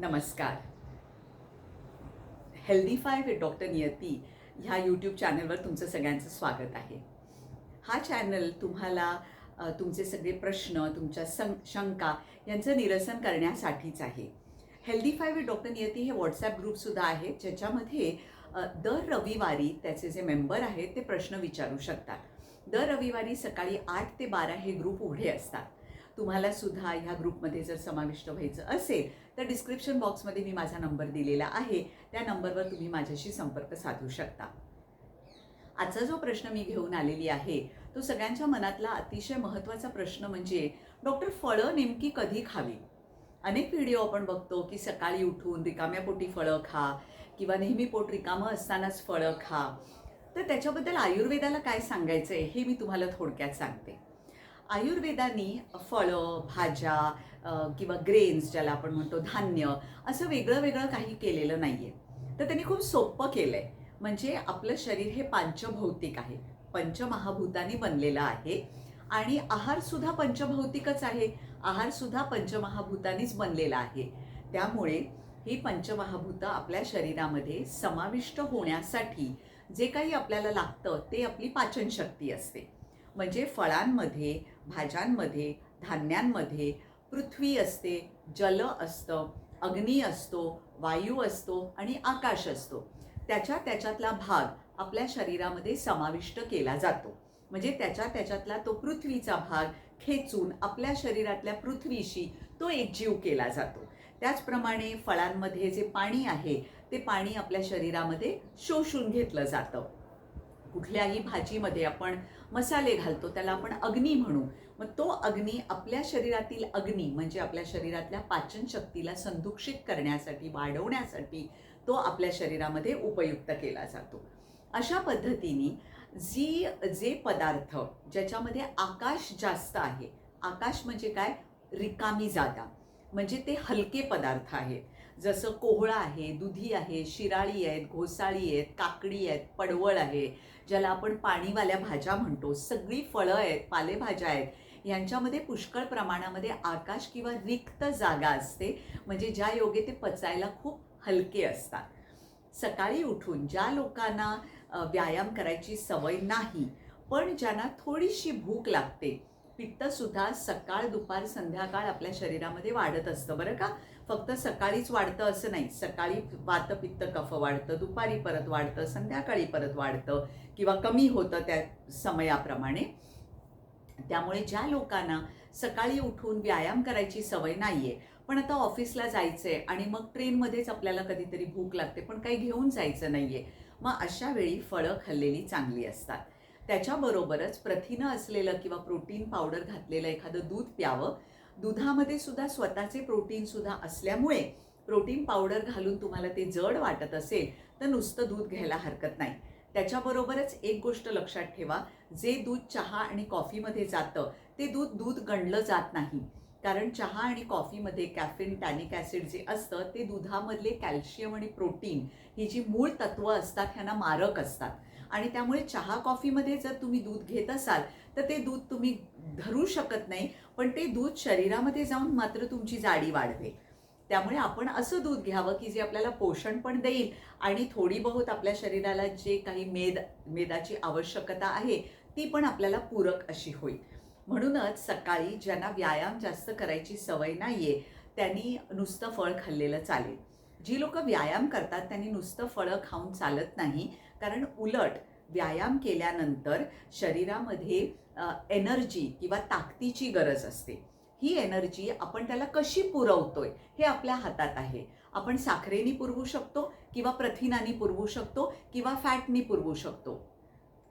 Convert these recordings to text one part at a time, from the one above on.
नमस्कार. हेल्दीफाय with doctor नियती ह्या YouTube चॅनलवर तुमचं सगळ्यांचं स्वागत आहे. हा चॅनल तुम्हाला तुमचे सगळे प्रश्न, तुमच्या शंका यांचं निरसन करण्यासाठीच आहे. हेल्दीफाय विथ डॉक्टर नियती हे व्हॉट्सॲप ग्रुपसुद्धा आहे, ज्याच्यामध्ये दर रविवारी त्याचे जे मेंबर आहेत ते प्रश्न विचारू शकतात. दर रविवारी सकाळी 8 ते 12 हे ग्रुप उघडे असतात. तुम्हाला सुद्धा ह्या ग्रुपमध्ये जर समाविष्ट व्हायचं असेल तर डिस्क्रिप्शन बॉक्समध्ये मी माझा नंबर दिलेला आहे, त्या नंबरवर तुम्ही माझ्याशी संपर्क साधू शकता. आजचा जो प्रश्न मी घेऊन आलेली आहे तो सगळ्यांच्या मनातला अतिशय महत्त्वाचा प्रश्न म्हणजे डॉक्टर, फळं नेमकी कधी खावी? अनेक व्हिडिओ आपण बघतो की सकाळी उठून रिकाम्या पोटी फळं खा किंवा नेहमी पोट रिकामं असतानाच फळं खा. तर त्याच्याबद्दल आयुर्वेदाला काय सांगायचं आहे हे मी तुम्हाला थोडक्यात सांगते. आयुर्वेदानी फळं, भाज्या किंवा ग्रेन्स ज्याला आपण म्हणतो, धान्य, असं वेगळं वेगळं काही केलेलं नाही आहे. तर त्यांनी खूप सोपं केलं आहे. म्हणजे आपलं शरीर हे पांचभौतिक आहे, पंचमहाभूतांनी बनलेलं आहे आणि आहारसुद्धा पंचभौतिकच आहे. आहारसुद्धा पंचमहाभूतांनीच बनलेला आहे. त्यामुळे ही पंचमहाभूतं आपल्या शरीरामध्ये समाविष्ट होण्यासाठी जे काही आपल्याला लागतं ते आपली पाचनशक्ती असते. म्हणजे फळांमध्ये, भाज्यांमध्ये, धान्यांमध्ये पृथ्वी असते, जल असतं, अग्नी असतो, वायू असतो आणि आकाश असतो. त्याच्यातला भाग आपल्या शरीरामध्ये समाविष्ट केला जातो. म्हणजे त्याच्यातला तो पृथ्वीचा भाग खेचून आपल्या शरीरातल्या पृथ्वीशी तो एकजीव केला जातो. त्याचप्रमाणे फळांमध्ये जे पाणी आहे ते पाणी आपल्या शरीरामध्ये शोषून घेतलं जातं. कुठल्याही भाजीमध्ये आपण मसाले घालतो, त्याला आपण अग्नी म्हणू. मग तो अग्नी आपल्या शरीरातील अग्नी म्हणजे आपल्या शरीरातल्या पाचन शक्तीला संदूषित करण्यासाठी, वाढवण्यासाठी तो आपल्या शरीरामध्ये उपयुक्त केला जातो. अशा पद्धतीने जे पदार्थ ज्याच्यामध्ये आकाश जास्त आहे, आकाश म्हणजे काय, रिकामी जागा, म्हणजे ते हलके पदार्थ आहेत. जसं कोहळा आहे, दुधी आहे, शिराळी आहेत, घोसाळी आहेत, काकडी आहेत, पडवळ आहे, ज्याला आपण पाणीवाल्या भाज्या म्हणतो, सगळी फळं आहेत, पालेभाज्या आहेत. यांच्यामध्ये पुष्कळ प्रमाणामध्ये आकाश किंवा रिक्त जागा असते, म्हणजे ज्या योगे ते पचायला खूप हलके असतात. सकाळी उठून ज्या लोकांना व्यायाम करायची सवय नाही, पण ज्यांना थोडीशी भूक लागते, पित्तसुद्धा सकाळ, दुपार, संध्याकाळ आपल्या शरीरामध्ये वाढत असतं बरं का. फक्त सकाळीच वाढतं असं नाही. सकाळी वात, पित्त, कफ वाढतं, दुपारी परत वाढतं, संध्याकाळी परत वाढतं किंवा कमी होतं त्या समयाप्रमाणे. त्यामुळे ज्या लोकांना सकाळी उठून व्यायाम करायची सवय नाहीये, पण आता ऑफिसला जायचंय आणि मग ट्रेनमध्येच आपल्याला कधीतरी भूक लागते पण काही घेऊन जायचं नाहीये, मग अशा वेळी फळं खाल्लेली चांगली असतात. त्याच्याबरोबरच प्रथिनं असलेलं किंवा प्रोटीन पावडर घातलेलं एखादं दूध प्यावं. दुधामध्ये सुद्धा स्वतःचे प्रोटीन सुद्धा असल्यामुळे प्रोटीन पावडर घालून तुम्हाला ते जड वाटत असेल तर नुसतं दूध घ्यायला हरकत नाही. त्याच्याबरोबरच एक गोष्ट लक्षात ठेवा, जे दूध चहा आणि कॉफीमध्ये जातं ते दूध गणलं जात नाही. कारण चहा आणि कॉफीमध्ये कॅफिन, टॅनिक ॲसिड जे असतं ते दुधामधले कॅल्शियम आणि प्रोटीन ही जी मूळ तत्त्व असतात ह्यांना मारक असतात. आणि त्यामुळे चहा कॉफीमध्ये जर तुम्ही दूध घेत असाल तर ते दूध तुम्ही धरू शकत नाही, पण ते दूध शरीरामध्ये जाऊन मात्र तुमची जाडी वाढवेल. त्यामुळे आपण असं दूध घ्यावं की जे आपल्याला पोषण पण देईल आणि थोडी बहुत आपल्या शरीराला जे काही मेदाची आवश्यकता आहे ती पण आपल्याला पूरक अशी होईल. म्हणूनच सकाळी ज्यांना व्यायाम जास्त करायची सवय नाहीये त्यांनी नुसतं फळ खाल्लेलं चालेल. जी लोक व्यायाम करतात त्यांनी नुसतं फळं खाऊन चालत नाही, कारण उलट व्यायाम केल्यानंतर शरीरामध्ये एनर्जी किंवा ताकदीची गरज असते. ही एनर्जी आपण त्याला कशी पुरवतोय हे आपल्या हातात आहे. आपण साखरेने पुरवू शकतो किंवा प्रथिनांनी पुरवू शकतो किंवा फॅटनी पुरवू शकतो,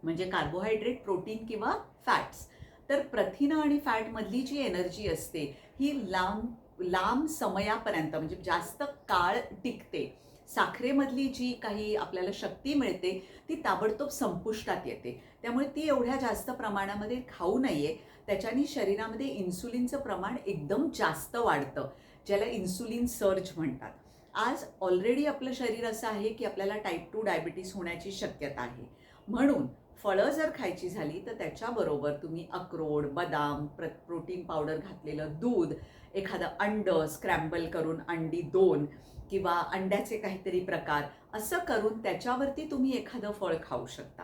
म्हणजे कार्बोहायड्रेट, प्रोटीन किंवा फॅट्स. तर प्रथिनं आणि फॅटमधली जी एनर्जी असते ही लांब समयापर्यंत म्हणजे जास्त काळ टिकते. साखरेमधली जी काही आपल्याला शक्ती मिळते ती ताबडतोब संपुष्टात येते. त्यामुळे ती एवढ्या जास्त प्रमाणामध्ये खाऊ नये. त्याच्याने शरीरामध्ये इन्सुलिनचं प्रमाण एकदम जास्त वाढतं, ज्याला इन्सुलिन सर्ज म्हणतात. आज ऑलरेडी आपलं शरीर असं आहे की आपल्याला टाईप 2 डायबिटीस होण्याची शक्यता आहे. म्हणून फळं जर खायची झाली तर त्याच्याबरोबर तुम्ही अक्रोड, बदाम, प्रोटीन पावडर घातलेलं दूध, एखादं अंडं स्क्रॅम्बल करून अंडी 2 किंवा अंड्याचे काहीतरी प्रकार असं करून त्याच्यावरती तुम्ही एखादं फळ खाऊ शकता.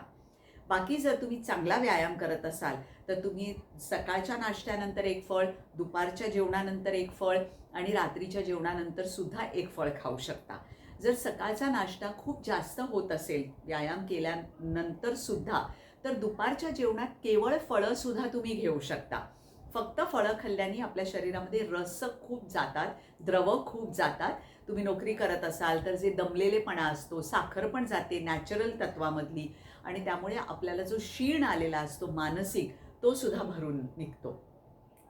बाकी जर तुम्ही चांगला व्यायाम करत असाल तर तुम्ही सकाळच्या नाश्त्यानंतर एक फळ, दुपारच्या जेवणानंतर एक फळ आणि रात्रीच्या जेवणानंतर सुद्धा एक फळ खाऊ शकता. जर सकाळचा नाश्ता खूप जास्त होत असेल व्यायाम केल्यानंतर सुद्धा तर दुपारच्या जेवणात केवळ फळं सुद्धा तुम्ही घेऊ शकता. फक्त फळं खाल्ल्याने आपल्या शरीरामध्ये रस खूप जातात, द्रव खूप जातात. तुम्ही नोकरी करत असाल तर जे दमलेलेपणा असतो, साखर पण जाते नॅचरल तत्वामधली आणि त्यामुळे आपल्याला जो क्षीण आलेला असतो मानसिक तो सुद्धा भरून निघतो.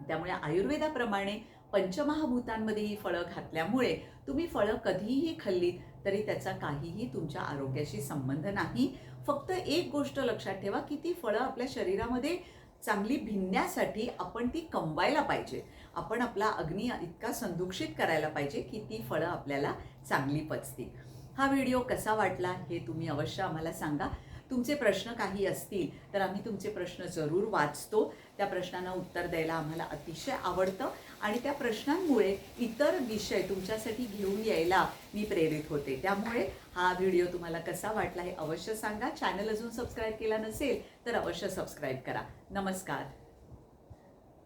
त्यामुळे आयुर्वेदाप्रमाणे पंचमहाभूतांमध्ये ही फळं घातल्यामुळे तुम्ही फळं कधीही खाल्लीत तरी त्याचा काहीही तुमच्या आरोग्याशी संबंध नाही. फक्त एक गोष्ट लक्षात ठेवा की ती फळं आपल्या शरीरामध्ये चांगली भिनण्यासाठी आपण ती कंबायला पाहिजे. आपण आपला अग्नी इतका संदूषित करायला पाहिजे की ती फळं आपल्याला चांगली पचतील. हा व्हिडिओ कसा वाटला हे तुम्ही अवश्य आम्हाला सांगा. तुमचे प्रश्न काही असतील तर आम्ही तुमचे प्रश्न जरूर वाचतो. त्या प्रश्नांना उत्तर द्यायला आम्हाला अतिशय आवडतं आणि त्या प्रश्नांमुळे इतर विषय तुमच्यासाठी घेऊन यायला मी प्रेरित होते. त्यामुळे हा व्हिडिओ तुम्हाला कसा वाटला हे अवश्य सांगा. चॅनल अजून सबस्क्राईब केला नसेल तर अवश्य सबस्क्राईब करा. नमस्कार.